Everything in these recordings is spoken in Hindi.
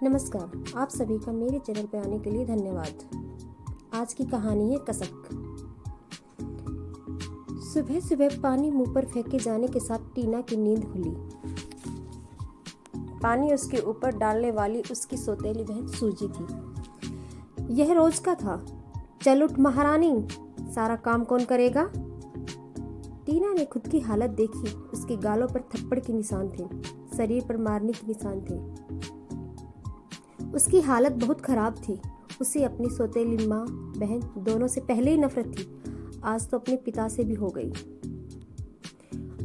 नमस्कार, आप सभी का मेरे चैनल पर आने के लिए धन्यवाद। आज की कहानी है कसक। सुबह सुबह पानी मुंह पर फेंके जाने के साथ टीना की नींद खुली। पानी उसके ऊपर डालने वाली उसकी सौतेली बहन सूजी थी। यह रोज का था। चल उठ महारानी, सारा काम कौन करेगा? टीना ने खुद की हालत देखी। उसके गालों पर थप्पड़ के निशान थे, शरीर पर मारने के निशान थे। उसकी हालत बहुत खराब थी। उसे अपनी सौतेली माँ बहन दोनों से पहले ही नफरत थी, आज तो अपने पिता से भी हो गई।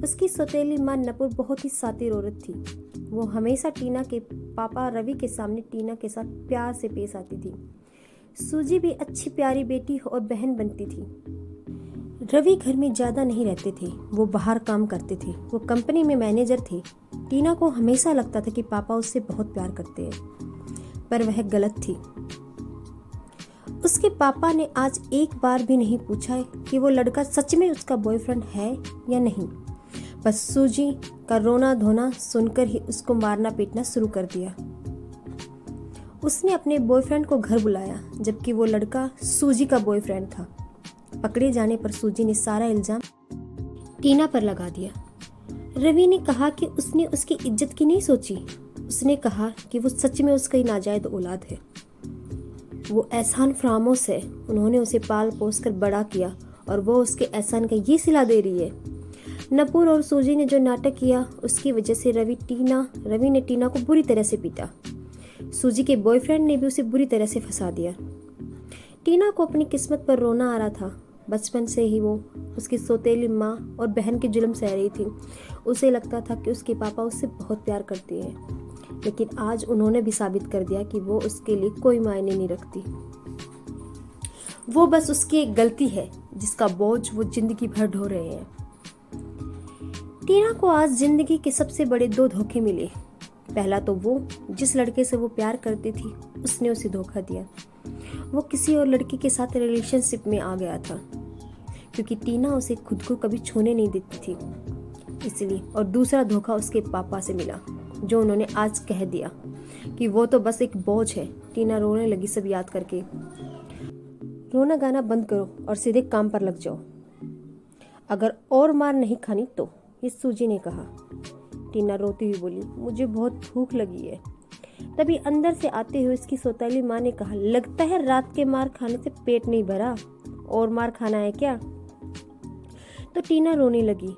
उसकी सौतेली माँ नपुर बहुत ही शातिर औरत थी। वो हमेशा टीना के पापा रवि के सामने टीना के साथ प्यार से पेश आती थी। सूजी भी अच्छी प्यारी बेटी और बहन बनती थी। रवि घर में ज़्यादा नहीं रहते थे, वो बाहर काम करते थे। वो कंपनी में मैनेजर थे। टीना को हमेशा लगता था कि पापा उससे बहुत प्यार करते हैं, पर वह गलत थी। उसके पापा ने आज एक बार भी नहीं पूछा कि वो लड़का सच में उसका बॉयफ्रेंड है या नहीं। बस सूजी का रोना धोना सुनकर ही उसको मारना पीटना शुरू कर दिया। उसने अपने बॉयफ्रेंड को घर बुलाया, जबकि वो लड़का सूजी का बॉयफ्रेंड था। पकड़े जाने पर सूजी ने सारा इल्जाम टीना पर लगा दिया। रवि ने कहा कि उसने उसकी इज्जत की नहीं सोची। उसने कहा कि वो सच में उसका ही नाजायज औलाद है। वो एहसान फरामोश है। उन्होंने उसे पाल पोस कर बड़ा किया और वो उसके एहसान का ये सिला दे रही है। नपुर और सूजी ने जो नाटक किया, उसकी वजह से रवि ने टीना को बुरी तरह से पीटा। सूजी के बॉयफ्रेंड ने भी उसे बुरी तरह से फंसा दिया। टीना को अपनी किस्मत पर रोना आ रहा था। बचपन से ही वो उसकी सौतेली माँ और बहन की जुल्म सह रही थी। उसे लगता था कि उसके पापा उससे बहुत प्यार करते हैं, लेकिन आज उन्होंने भी साबित कर दिया कि वो उसके लिए कोई मायने नहीं रखती। वो बस उसकी एक गलती है जिसका बोझ वो जिंदगी भर ढो रहे हैं। टीना को आज जिंदगी के सबसे बड़े 2 धोखे मिले। पहला तो वो जिस लड़के से वो प्यार करती थी, उसने उसे धोखा दिया। वो किसी और लड़की के साथ रिलेशनशिप में आ गया था, क्योंकि टीना उसे खुद को कभी छूने नहीं देती थी, इसलिए। और दूसरा धोखा उसके पापा से मिला, जो उन्होंने आज कह दिया कि वो तो बस एक बोझ है। टीना रोने लगी सब याद करके। रोना गाना बंद करो और सीधे काम पर लग जाओ, अगर और मार नहीं खानी तो, ये सूजी ने कहा। टीना रोती हुई बोली, मुझे बहुत भूख लगी है। तभी अंदर से आते हुए उसकी सौतेली माँ ने कहा, लगता है रात के मार खाने से पेट नहीं भरा, और मार खाना है क्या? तो टीना रोने लगी।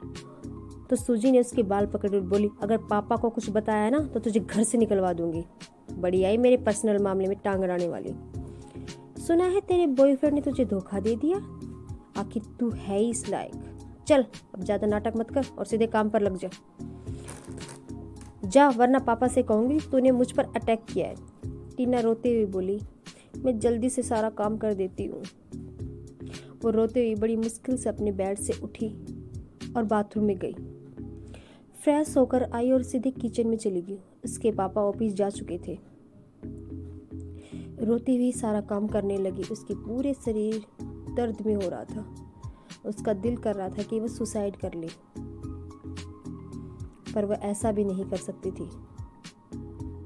तो सूजी ने उसके बाल पकड़ कर बोली, अगर पापा को कुछ बताया ना तो तुझे घर से निकलवा दूंगी। बड़ी आई मेरे पर्सनल मामले में टांग अड़ाने वाली। सुना है तेरे बॉयफ्रेंड ने तुझे धोखा दे दिया? आखिर तू है ही इस लायक। चल अब ज्यादा नाटक मत कर और सीधे काम पर लग जा, वरना पापा से कहूंगी तूने मुझ पर अटैक किया है। टीना रोते हुए बोली, मैं जल्दी से सारा काम कर देती हूँ। वो रोते हुए बड़ी मुश्किल से अपने बेड से उठी और बाथरूम में गई। फ्रेश होकर आई और सीधे किचन में चली गई। उसके पापा ऑफिस जा चुके थे। रोती हुई सारा काम करने लगी। उसके पूरे शरीर दर्द में हो रहा था। उसका दिल कर रहा था कि वह सुसाइड कर ले, पर वह ऐसा भी नहीं कर सकती थी।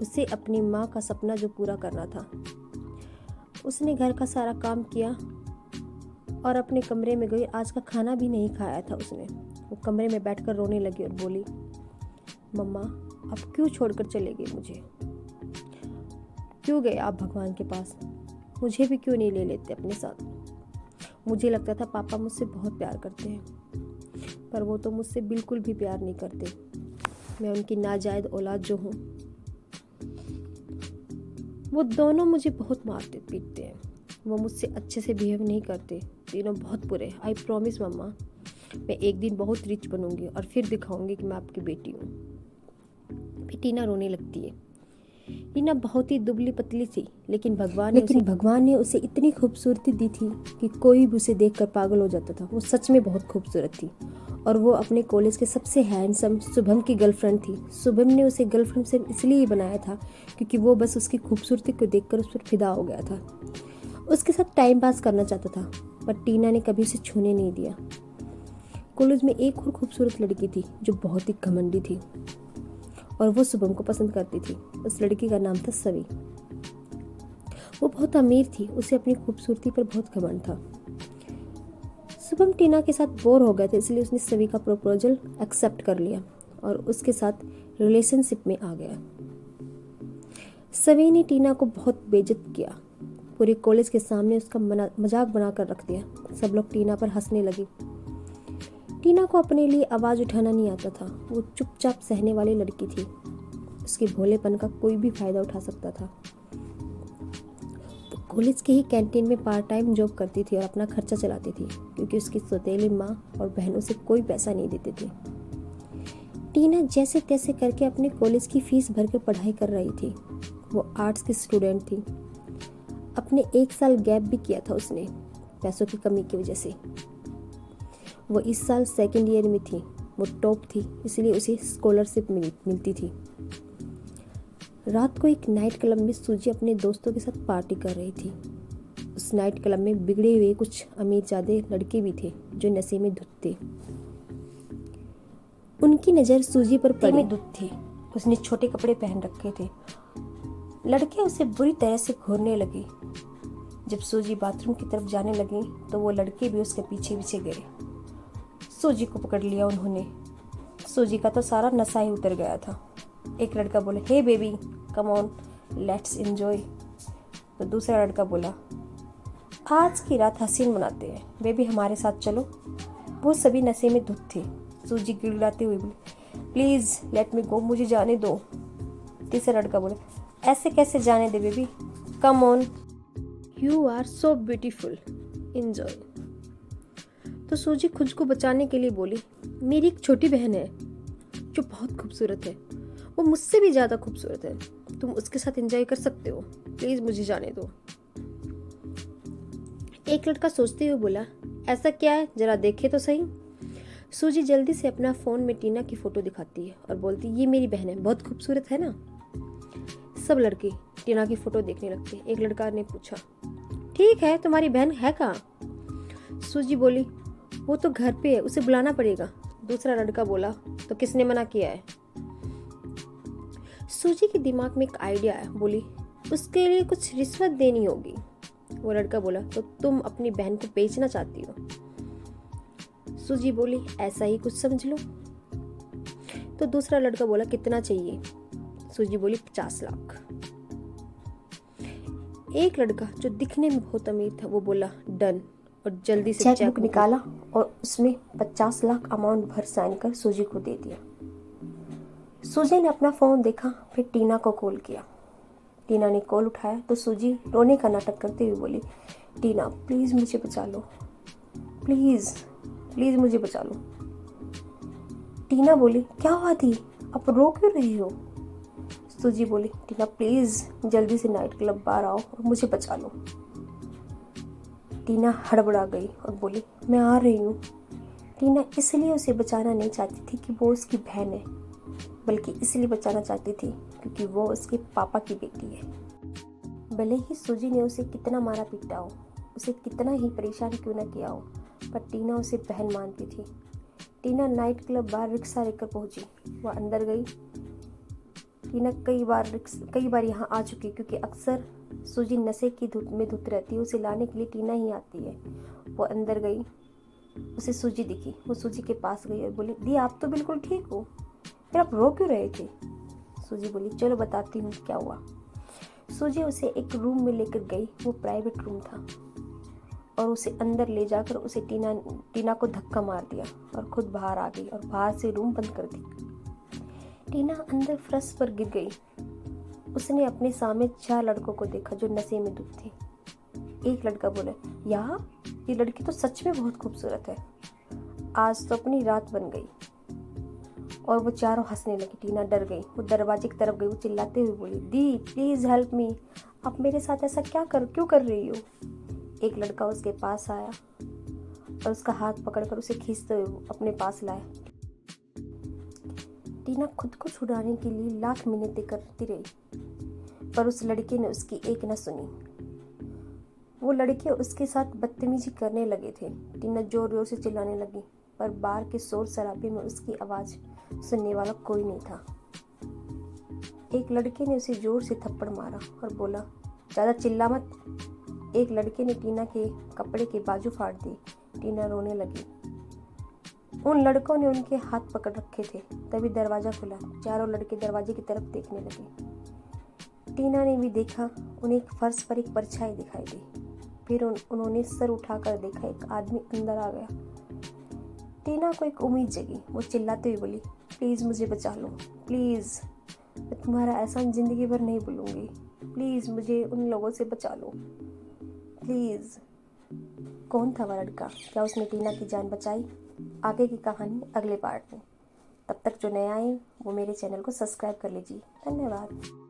उसे अपनी माँ का सपना जो पूरा करना था। उसने घर का सारा काम किया और अपने कमरे में गई। आज का खाना भी नहीं खाया था उसने। वो कमरे में बैठकर रोने लगी और बोली, मम्मा आप क्यों छोड़कर चले गए मुझे? क्यों गए आप भगवान के पास? मुझे भी क्यों नहीं ले लेते अपने साथ? मुझे लगता था पापा मुझसे बहुत प्यार करते हैं, पर वो तो मुझसे बिल्कुल भी प्यार नहीं करते। मैं उनकी नाजायज औलाद जो हूँ। वो दोनों मुझे बहुत मारते पीटते हैं। वो मुझसे अच्छे से बिहेव नहीं करते। तीनों बहुत बुरे। आई प्रॉमिस मम्मा, मैं एक दिन बहुत रिच बनूंगी और फिर दिखाऊंगी कि मैं आपकी बेटी हूँ। फिर टीना रोने लगती है। टीना बहुत ही दुबली पतली थी, लेकिन भगवान ने उसे इतनी खूबसूरती दी थी कि कोई भी उसे देखकर पागल हो जाता था। वो सच में बहुत खूबसूरत थी और वो अपने कॉलेज के सबसे हैंडसम शुभम की गर्लफ्रेंड थी। शुभम ने उसे गर्लफ्रेंड से इसलिए ही बनाया था क्योंकि वो बस उसकी खूबसूरती को देखकर उस पर फिदा हो गया था। उसके साथ टाइम पास करना चाहता था, पर टीना ने कभी उसे छूने नहीं दिया। कॉलेज में एक और खूबसूरत लड़की थी जो बहुत ही घमंडी थी और वो शुभम को पसंद करती थी। उस लड़की का नाम था सवी। वो बहुत अमीर थी, उसे अपनी खूबसूरती पर बहुत घमंड था। शुभम टीना के साथ बोर हो गए थे, इसलिए उसने सवी का प्रपोजल एक्सेप्ट कर लिया और उसके साथ रिलेशनशिप में आ गया। सवी ने टीना को बहुत बेइज्जत किया, पूरे कॉलेज के सामने उसका मजाक बनाकर रख दिया। सब लोग टीना पर हंसने लगे। टीना को अपने लिए आवाज़ उठाना नहीं आता था, वो चुपचाप सहने वाली लड़की थी। उसके भोलेपन का कोई भी फायदा उठा सकता था। वो कॉलेज के ही कैंटीन में पार्ट टाइम जॉब करती थी और अपना खर्चा चलाती थी, क्योंकि उसकी सौतेली माँ और बहनों से कोई पैसा नहीं देते थे। टीना जैसे तैसे करके अपने कॉलेज की फीस भरकर पढ़ाई कर रही थी। वो आर्ट्स की स्टूडेंट थी। अपने 1 साल गैप भी किया था उसने, पैसों की कमी की वजह से। वो इस साल सेकंड ईयर में थी। वो टॉप थी, इसलिए उसे स्कॉलरशिप मिलती थी। रात को एक नाइट क्लब में सूजी अपने दोस्तों के साथ पार्टी कर रही थी। उस नाइट क्लब में बिगड़े हुए कुछ अमीरजादे लड़के भी थे जो नशे में धुत थे। उनकी नज़र सूजी पर पड़ी। में धुत थी, उसने छोटे कपड़े पहन रखे थे। लड़के उसे बुरी तरह से घूरने लगे। जब सूजी बाथरूम की तरफ जाने लगी तो वो लड़के भी उसके पीछे पीछे गए। सूजी को पकड़ लिया उन्होंने। सूजी का तो सारा नशा ही उतर गया था। एक लड़का बोला, hey baby come on let's enjoy. तो दूसरा लड़का बोला, आज की रात हसीन बनाते हैं, बेबी हमारे साथ चलो। वो सभी नशे में धुत थे। सूजी गिड़गिड़ाते हुए बोली, प्लीज़ लेट मी गो, मुझे जाने दो। तीसरा लड़का बोला, ऐसे कैसे जाने दे baby, come on, you are so beautiful, enjoy. तो सूजी खुद को बचाने के लिए बोली, मेरी एक छोटी बहन है जो बहुत खूबसूरत है, वो मुझसे भी ज़्यादा खूबसूरत है, तुम उसके साथ एंजॉय कर सकते हो, प्लीज़ मुझे जाने दो। एक लड़का सोचते हुए बोला, ऐसा क्या है, जरा देखे तो सही। सूजी जल्दी से अपना फ़ोन में टीना की फ़ोटो दिखाती है और बोलती, ये मेरी बहन है, बहुत खूबसूरत है ना। सब लड़के टीना की फ़ोटो देखने लगते। एक लड़का ने पूछा, ठीक है तुम्हारी बहन है कहाँ। सूजी बोली, वो तो घर पे है, उसे बुलाना पड़ेगा। दूसरा लड़का बोला, तो किसने मना किया है। सूजी के दिमाग में एक आइडिया है, बोली, उसके लिए कुछ रिश्वत देनी होगी। वो लड़का बोला, तो तुम अपनी बहन को बेचना चाहती हो। सूजी बोली, ऐसा ही कुछ समझ लो। तो दूसरा लड़का बोला, कितना चाहिए। सूजी बोली, 50 लाख। एक लड़का जो दिखने में बहुत अमीर था वो बोला, डन, और जल्दी से चेक बुक निकाला और उसमें 50 लाख अमाउंट भर साइन कर सूजी को दे दिया। सूजी ने अपना फ़ोन देखा, फिर टीना को कॉल किया। टीना ने कॉल उठाया तो सूजी रोने का नाटक करते हुए बोली, टीना प्लीज़ मुझे बचा लो, प्लीज़ प्लीज़ मुझे बचा लो। टीना बोली, क्या हुआ थी, आप रो क्यों रही हो। सूजी बोली, टीना प्लीज़ जल्दी से नाइट क्लब बाहर आओ और मुझे बचा लो। टीना हड़बड़ा गई और बोली, मैं आ रही हूँ। टीना इसलिए उसे बचाना नहीं चाहती थी कि वो उसकी बहन है, बल्कि इसलिए बचाना चाहती थी क्योंकि वो उसके पापा की बेटी है। भले ही सूजी ने उसे कितना मारा पीटा हो, उसे कितना ही परेशान क्यों न किया हो, पर टीना उसे बहन मानती थी। टीना नाइट क्लब बाहर रिक्शा लेकर पहुंची। वह अंदर गई। टीना कई बार यहाँ आ चुकी, क्योंकि अक्सर सूजी नशे की धुत में धुत रहती है, उसे लाने के लिए टीना ही आती है। वो अंदर गई, उसे सूजी दिखी। वो सूजी के पास गई और बोली, दी आप तो बिल्कुल ठीक हो, फिर आप रो क्यों रहे थे। सूजी बोली, चलो बताती हूँ क्या हुआ। सूजी उसे एक रूम में लेकर गई। वो प्राइवेट रूम था और उसे अंदर ले जाकर उसे टीना को धक्का मार दिया और खुद बाहर आ गई और बाहर से रूम बंद कर दी। टीना अंदर फर्श पर गिर गई। उसने अपने सामने 4 लड़कों को देखा जो नशे में डूब थे। एक लड़का बोला, यार ये लड़की तो सच में बहुत खूबसूरत है, आज तो अपनी रात बन गई। और वो चारों हंसने लगी। टीना डर गई, वो दरवाजे की तरफ गई। वो चिल्लाते हुए बोली, दी प्लीज़ हेल्प मी, आप मेरे साथ ऐसा क्यों कर रही हो। एक लड़का उसके पास आया और उसका हाथ पकड़कर उसे खींचते हुए अपने पास लाया। टीना खुद को छुड़ाने के लिए लाख मिन्नतें करती रही, पर उस लड़के ने उसकी एक न सुनी। वो लड़के उसके साथ बदतमीजी करने लगे थे। टीना जोर जोर से चिल्लाने लगी, पर बाहर के शोर शराबे में उसकी आवाज़ सुनने वाला कोई नहीं था। एक लड़के ने उसे जोर से थप्पड़ मारा और बोला, ज़्यादा चिल्ला मत। एक लड़के ने टीना के कपड़े के बाजू फाड़ दी। टीना रोने लगी। उन लड़कों ने उनके हाथ पकड़ रखे थे। तभी दरवाज़ा खुला। चारों लड़के दरवाजे की तरफ देखने लगे। टीना ने भी देखा। उन्हें एक फर्श पर एक परछाई दिखाई दी। फिर उन्होंने सर उठाकर देखा, एक आदमी अंदर आ गया। टीना को एक उम्मीद जगी। वो चिल्लाते हुए बोली, प्लीज़ मुझे बचा लो, प्लीज़, मैं तुम्हारा एहसान ज़िंदगी भर नहीं भूलूंगी। प्लीज़ मुझे उन लोगों से बचा लो, प्लीज़। कौन था वह लड़का? क्या उसने टीना की जान बचाई? आगे की कहानी अगले पार्ट में। तब तक जो नए आए वो मेरे चैनल को सब्सक्राइब कर लीजिए। धन्यवाद।